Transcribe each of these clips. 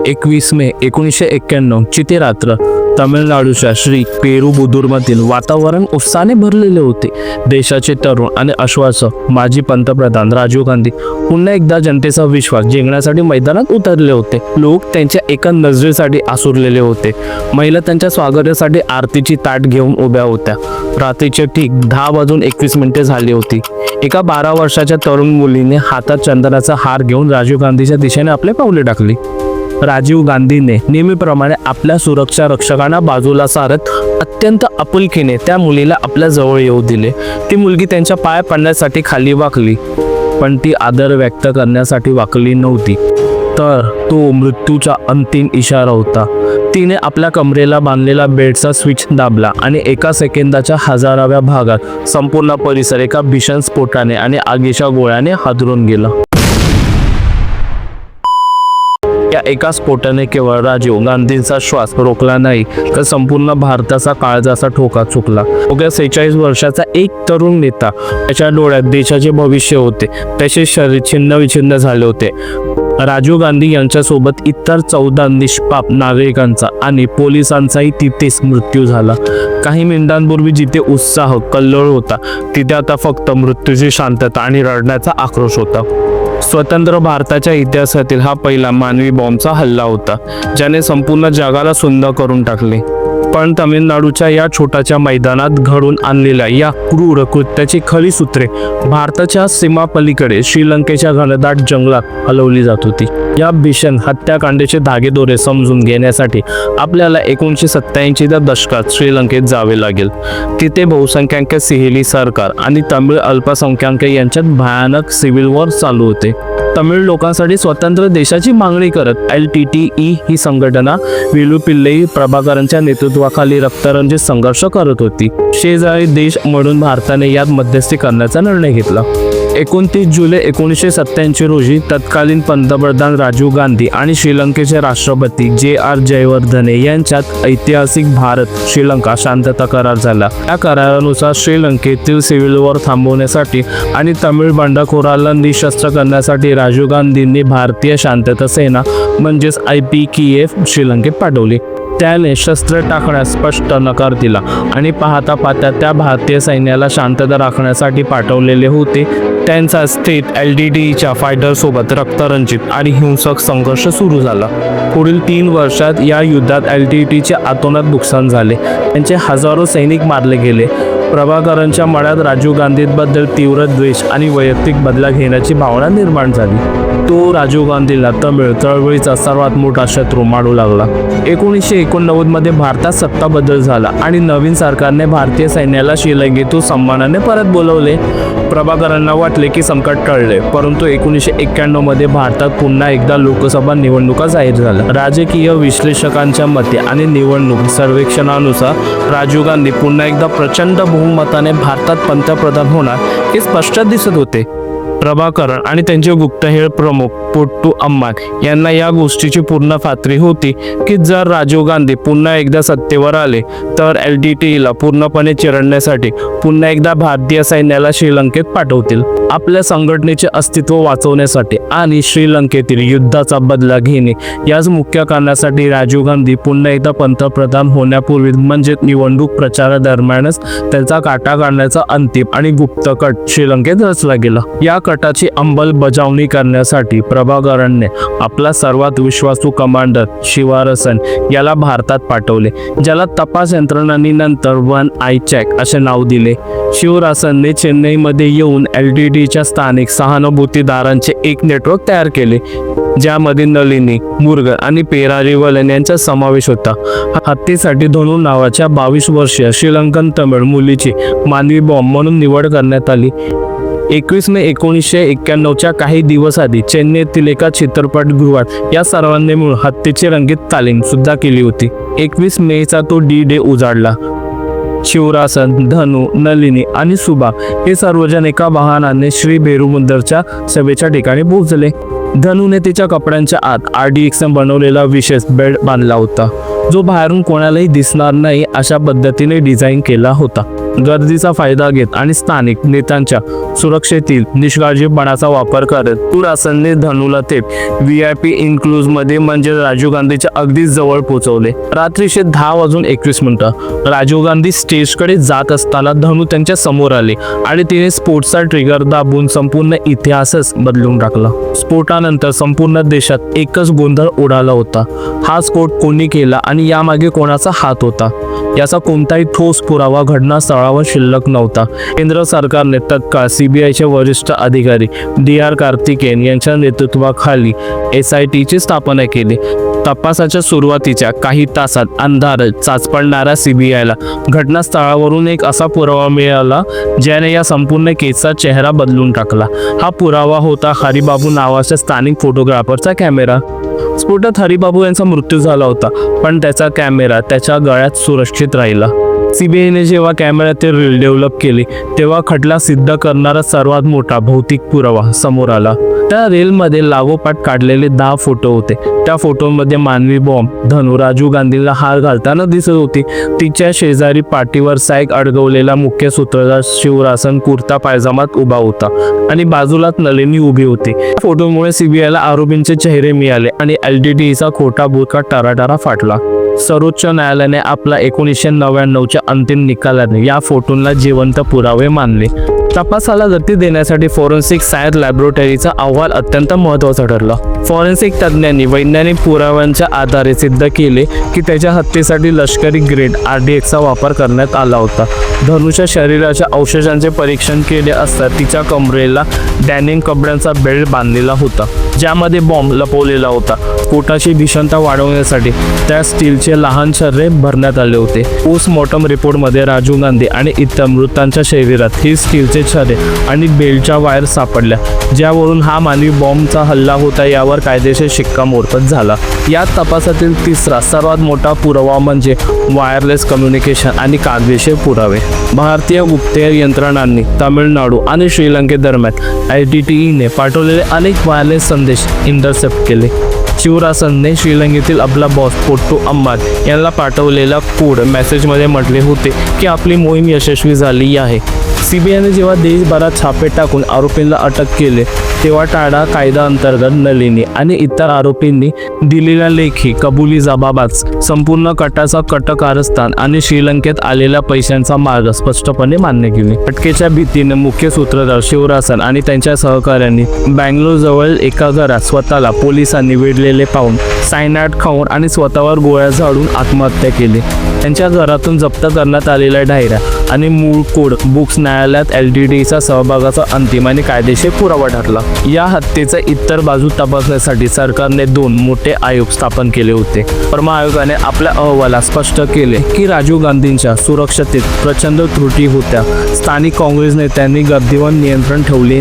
21 मे 1991 ची ती रात्र तमिळनाडूच्या श्री पेरुबुदूरमधील वातावरण उत्साहाने भरलेले होते. देशाचे तरुण आणि आश्वासक माजी पंतप्रधान राजीव गांधी पुन्हा एकदा जनतेचा विश्वास जिंकण्यासाठी मैदानात उतरले होते. लोक त्यांच्या एका नजरेसाठी आसुरलेले होते. महिला त्यांच्या स्वागतासाठी आरतीची ताट घेऊन उभ्या होत्या. रात्रीचे ठीक 10:21 झाली होती. एका 12 वर्षाच्या तरुण मुलीने हातात चंदनाचा हार घेऊन राजीव गांधीच्या दिशेने आपले पावले टाकली. राजीव गांधीने नेहमीप्रमाणे आपल्या सुरक्षा रक्षकांना बाजूला सारत अत्यंत आपुलकीने त्या मुलीला आपल्या जवळ येऊ दिले. ती मुलगी त्यांच्या पाय पडण्यासाठी खाली वाकली, पण ती आदर व्यक्त करण्यासाठी वाकली नव्हती, तर तो मृत्यूचा अंतिम इशारा होता. तिने आपल्या कमरेला बांधलेला बेडचा स्विच दाबला आणि एका सेकंदाच्या हजाराव्या भागात संपूर्ण परिसर एका भीषण स्फोटाने आणि आगीच्या गोळ्याने हादरून गेला. या एका स्फोटाने केवळ राजीव गांधींचा श्वास रोखला नाही, तर संपूर्ण भारताचा काळजाचा ठोका चुकला. अवघ्या 46 वर्षाचा एक तरुण नेता, त्याच्या डोळ्यात देशाचे भविष्य होते, त्याचे शरीर छिन्नविछिन्न झाले होते. राजीव गांधी यांच्यासोबत इतर 14 निष्पाप नागरिकांचा आणि पोलिसांचाही तिथेच मृत्यू झाला. काही मिनिटांपूर्वी जिथे उत्साह कल्लोळ होता, तिथे आता फक्त मृत्यूची शांतता आणि रडण्याचा आक्रोश होता. स्वतंत्र भारताच्या इतिहासातील हा पहिला मानवी बॉम्बचा हल्ला होता, ज्याने संपूर्ण जगाला सुन्न करून टाकले. पण तमिळनाडूच्या या छोट्याच्या मैदानात घडून आणलेल्या या क्रूर कृत्याची खरी सूत्रे भारताच्या सीमापलीकडे श्रीलंकेच्या घनदाट जंगलात हलवली जात होती. या भीषण हत्याकांडाचे धागेदोरे समजून घेण्यासाठी आपल्याला 1987च्या दशकात श्रीलंकेत जावे लागेल. तिथे बहुसंख्याक सिंहली सरकार आणि तमिळ अल्पसंख्याक यांच्यात भयानक सिव्हिल वॉर चालू होते. तमिळ लोकांसाठी स्वतंत्र देशाची मागणी करत LTTE ही संघटना वेलुपिल्लई प्रभाकरनच्या नेतृत्वाखाली रक्तरंजित संघर्ष करत होती. शेजारी देश म्हणून भारताने यात मध्यस्थी करण्याचा निर्णय घेतला. 29 जुलै 1987 रोजी तत्कालीन पंतप्रधान राजीव गांधी आणि श्रीलंकेचे राष्ट्रपती JR जयवर्धने यांच्यात ऐतिहासिक भारत श्रीलंका शांतता करार झाला. या करारानुसार श्रीलंकेतील सिव्हिल वॉर थांबवण्यासाठी आणि तमिळ बंडखोराला निशस्त्र करण्यासाठी राजीव गांधींनी भारतीय शांतता सेना म्हणजेच IPKF श्रीलंकेत पाठवली. त्याने शस्त्र टाकण्यास स्पष्ट नकार दिला आणि पाहता त्या भारतीय सैन्याला शांतता राखण्यासाठी पाठवलेले होते. त्यांचा थेट LTTEच्या फायटरसोबत रक्तरंजित आणि हिंसक संघर्ष सुरू झाला. पुढील 3 वर्षात या युद्धात LTTEचे अतोनात नुकसान झाले. त्यांचे हजारो सैनिक मारले गेले. प्रभाकरनच्या मनात राजीव गांधींबद्दल तीव्र द्वेष आणि वैयक्तिक बदला घेण्याची भावना निर्माण झाली. तो राजीव गांधीला तमिळ चळवळीचा सर्वात मोठा शत्रू मानू लागला. 1989 मध्ये भारतात सत्ता बदल झाला आणि नवीन सरकारने भारतीय सैन्याला श्रीलंकेतून सन्मानाने परत बोलवले. प्रभाकरनला वाटले की संकट टळले, परंतु 1991 मध्ये भारतात पुन्हा एकदा लोकसभा निवडणुका जाहीर झाल्या. राजकीय विश्लेषकांच्या मते आणि निवडणूक सर्वेक्षणानुसार राजीव गांधी पुन्हा एकदा प्रचंड बहुमताने भारतात पंतप्रधान होणार हे स्पष्ट दिसत होते. प्रभाकरन आणि त्यांचे गुप्तहेर प्रमुख पोट्टू अम्मान यांना या गोष्टीची पूर्ण खात्री होती की जर राजीव गांधी पुन्हा एकदा सत्तेवर आले तर LTTEला पूर्णपणे चिरडण्यासाठी पुन्हा एकदा भारतीय सैन्याला श्रीलंकेत पाठवतील. आपल्या संघटनेचे अस्तित्व वाचवण्यासाठी आणि श्रीलंकेतील युद्धाचा बदला घेणे याच मुख्य कारणासाठी राजीव गांधी पुन्हा एकदा पंतप्रधान होण्यापूर्वी म्हणजे निवडणूक प्रचारादरम्यानच त्यांचा काटा काढण्याचा अंतिम आणि गुप्त कट श्रीलंकेत रचला गेला. या कटाची अंमलबजावणी करण्यासाठी प्रभाकरनने आपला सर्वात विश्वासू कमांडर शिवारसन याला भारतात पाठवले, ज्याला तपास यंत्रणांनी नंतर 1 आय चॅक असे नाव दिले. शिवरासनने चेन्नईमध्ये येऊन LTTEच्या स्थानिक सहानुभूतीदारांचे एक नेटवर्क तयार केले, ज्यामध्ये नलिनी, मुरुगन आणि पेरारीवलन यांचा समावेश होता. हत्येसाठी धनु नावाच्या 22 वर्षीय श्रीलंकन तमिळ मुलीची मानवी बॉम्ब म्हणून निवड करण्यात आली. 21 मे 1991च्या काही दिवस आधी चेन्नईतील एका चित्रपटगृहात या सर्वांनी मिळून हत्येची रंगीत तालीम सुद्धा केली होती. 21 मेचा तो D-Day उजाडला. शिवरासन, धनु, नलिनी आणि सुभा हे सर्वजण एका वाहनाने श्री पेरुबुदूरच्या सभेच्या ठिकाणी पोहोचले. धनुने तिच्या कपड्यांच्या आत RDXने बनवलेला विशेष बेड बांधला होता, जो बाहेरून कोणालाही दिसणार नाही अशा पद्धतीने डिझाईन केला होता. गर्दीचा फायदा घेत आणि स्थानिक नेत्यांच्या सुरक्षेतील निष्काळजीपणाचा वापर करत शूर धनूला थेट VIP इन्क्लूज मध्ये म्हणजे राजीव गांधीच्या अगदी जवळ पोहोचवले. रात्रीचे 10:21 राजीव गांधी स्टेजकडे जात असताना धनू त्यांच्या समोर आले आणि तिने स्फोटचा ट्रिगर दाबून संपूर्ण इतिहासच बदलून टाकला. स्फोटानंतर संपूर्ण देशात एकच गोंधळ उडाला होता. हा स्फोट कोणी केला आणि यामागे कोणाचा हात होता याचा कोणताही ठोस पुरावा घटनास्थळावर शिल्लक नव्हता. केंद्र सरकारने तत्काळ CBIचे वरिष्ठ अधिकारी DR कार्तिकेयन यांच्या नेतृत्वाखाली SITची स्थापना केली. तपासाच्या सुरुवातीच्या काही तासात अंधारात चाचपडणाऱ्या CBIला घटनास्थळावरून एक असा पुरावा मिळाला ज्याने या संपूर्ण केसचा चेहरा बदलून टाकला. हा पुरावा होता हरिबाबू नावाच्या स्थानिक फोटोग्राफरचा कॅमेरा. स्फोटात हरिबाबू यांचा मृत्यू झाला होता, पण त्याचा कॅमेरा त्याच्या गळ्यात सुरक्षित राहिला. CBIने जेव्हा कॅमेऱ्याचे रील डेव्हलप केली तेव्हा खटला सिद्ध करणारा सर्वात मोठा भौतिक पुरावा समोर आला. त्या रीलमध्ये लागोपाठ काढलेले 10 फोटो होते. त्या फोटोमध्ये मानवी बॉम्ब धनू राजीव गांधींना हार घालताना दिसत होती. तिच्या शेजारी पाठीवर सॅग अडकवलेला मुख्य सूत्रधार शिवरासन कुर्ता पायजामात उभा होता आणि बाजूलाच नलिनी उभी होती. फोटोमुळे CBIला आरोपींचे चेहरे मिळाले आणि LTTEचा खोटा बुरका टराटरा फाटला. सर्वोच्च न्यायालयाने आपला 1999च्या अंतिम निकालाने या फोटोंना जिवंत पुरावे मानले. तपासाला गती देण्यासाठी फॉरेन्सिक सायन्स लॅबोरेटरीचा अहवाल अत्यंत महत्त्वाचा ठरला. फॉरेन्सिक तज्ज्ञांनी वैज्ञानिक पुराव्यांच्या आधारे सिद्ध केले की त्याच्या हत्येसाठी लष्करी ग्रेड RDXचा वापर करण्यात आला होता. धनूच्या शरीराच्या अवशेषांचे परीक्षण केले असता तिच्या कमरेला डॅनिंग कपड्यांचा बेल्ट बांधलेला होता ज्यामध्ये बॉम्ब लपवलेला होता. पोटाची भीषणता वाढवण्यासाठी त्या स्टीलचे लहान छर्रे भरण्यात आले होते. पोस्टमॉर्टम रिपोर्टमध्ये राजीव गांधी आणि इतर मृतांच्या शरीरात ही स्टीलचे छर्रे आणि बेल्टच्या वायर सापडल्या ज्यावरून हा मानवी बॉम्बचा हल्ला होता यावर कायदेशीर शिक्कामोर्तब झाला. या तपासातील तिसरा सर्वात मोठा पुरावा म्हणजे वायरलेस कम्युनिकेशन आणि कायदेशीर पुरावे. भारतीय गुप्तहेर यंत्रणांनी तामिळनाडू आणि श्रीलंकेदरम्यान LTTEने पाठवलेले अनेक वायरलेस संदेश इंटरसेप्ट केले. शिवरासनने श्रीलंकेतील आपला बॉस पोट्टू अम्मान यांना पाठवलेल्या कोड मेसेजमध्ये म्हटले होते की आपली मोहीम यशस्वी झाली आहे. CBIने जेव्हा देशभरात छापे टाकून आरोपींना अटक केले तेव्हा टाडा कायदा अंतर्गत नलिनी आणि इतर आरोपींनी दिलेल्या लेखी कबुली जबाबात संपूर्ण कटाचा कट कारस्थान आणि श्रीलंकेत आलेल्या पैशांचा मार्ग स्पष्टपणे मान्य केले. अटकेच्या भीतीने मुख्य सूत्रधार शिवरासन आणि त्यांच्या सहकाऱ्यांनी बँगलोर जवळ एका घरात स्वतःला पोलिसांनी वेढलेले पाहून सायनाइड खाऊन आणि स्वतःवर गोळ्या झाडून आत्महत्या केली. त्यांच्या घरातून जप्त करण्यात आलेल्या डायऱ्या आणि मूळ कोड बुक्स न्यायालयात LTTEचा सहभागाचा अंतिम आणि कायदेशीर पुरावा ठरला. या हत्येचा इतर बाजू तपासण्यासाठी सरकारने 2 मोठे आयोग स्थापन केले होते. परमा आयोगाने आपल्या अहवालात स्पष्ट केले की राजीव गांधींच्या सुरक्षतेत प्रचंड त्रुटी होत्या. स्थानिक काँग्रेस नेत्यांनी गर्दीवर नियंत्रण ठेवले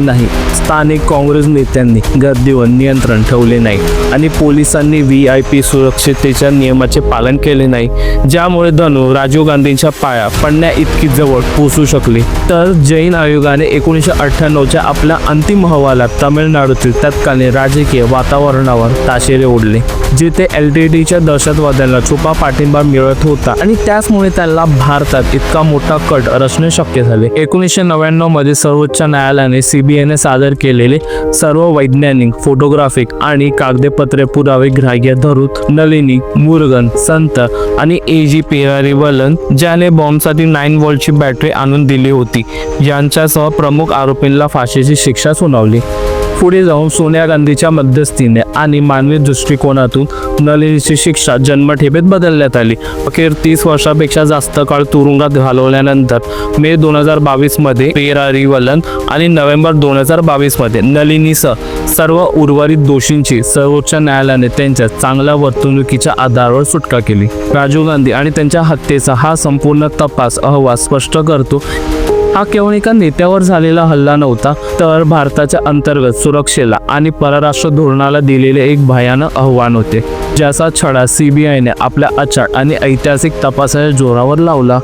नाही आणि पोलिसांनी VIP सुरक्षतेच्या नियमाचे पालन केले नाही ज्यामुळे धनू राजीव गांधींच्या पाया पडण्या इतकी जवळ पोहोचू शकली. तर जैन आयोगाने 1998च्या आपल्या अंतिम अहवालात तामिळनाडूतील तत्कालीन राजकीय वातावरणावर ताशेरे ओढले जिथे LTTEच्या दहशतवाद्यांना छुपा पाठिंबा मिळत होता आणि त्याचमुळे त्यांना भारतात इतका मोठा कट रचणे शक्य झाले. 1999 मध्ये सर्वोच्च न्यायालयाने CBIने सादर केलेले सर्व वैज्ञानिक, फोटोग्राफिक आणि कागदपत्रे पुरावे ग्राह्य धरून नलिनी, मुरुगन, संत आणि AG पेरारीवलन ज्याने बॉम्बसाठी 9 व्होल्टची बॅटरी आणून दिली होती यांच्यासह प्रमुख आरोपींना फाशीची शिक्षा सुनावली. पुढे जाऊन सोनिया गांधीच्या मध्यस्थीने आणि मानवी दृष्टिकोनातून नलिनीची शिक्षा जन्मठेपेत बदलण्यात आली. अखेर 30 वर्षापेक्षा जास्त काळ तुरुंगात घालवल्यानंतर मे 2022 मध्ये पेरारीवलन आणि नोव्हेंबर 2022 मध्ये नलिनीसह सर्व उर्वरित दोषींची सर्वोच्च न्यायालयाने त्यांच्या चांगल्या वर्तणुकीच्या आधारावर सुटका केली. राजीव गांधी आणि त्यांच्या हत्येचा हा संपूर्ण तपास अहवाल स्पष्ट करतो हा केवळ एका नेत्यावर झालेला हल्ला नव्हता तर भारताच्या अंतर्गत सुरक्षेला आणि परराष्ट्र धोरणाला दिलेले एक भयानक आव्हान होते ज्याचा छडा CBIने आपल्या अचाट आणि ऐतिहासिक तपासाच्या जोरावर लावला.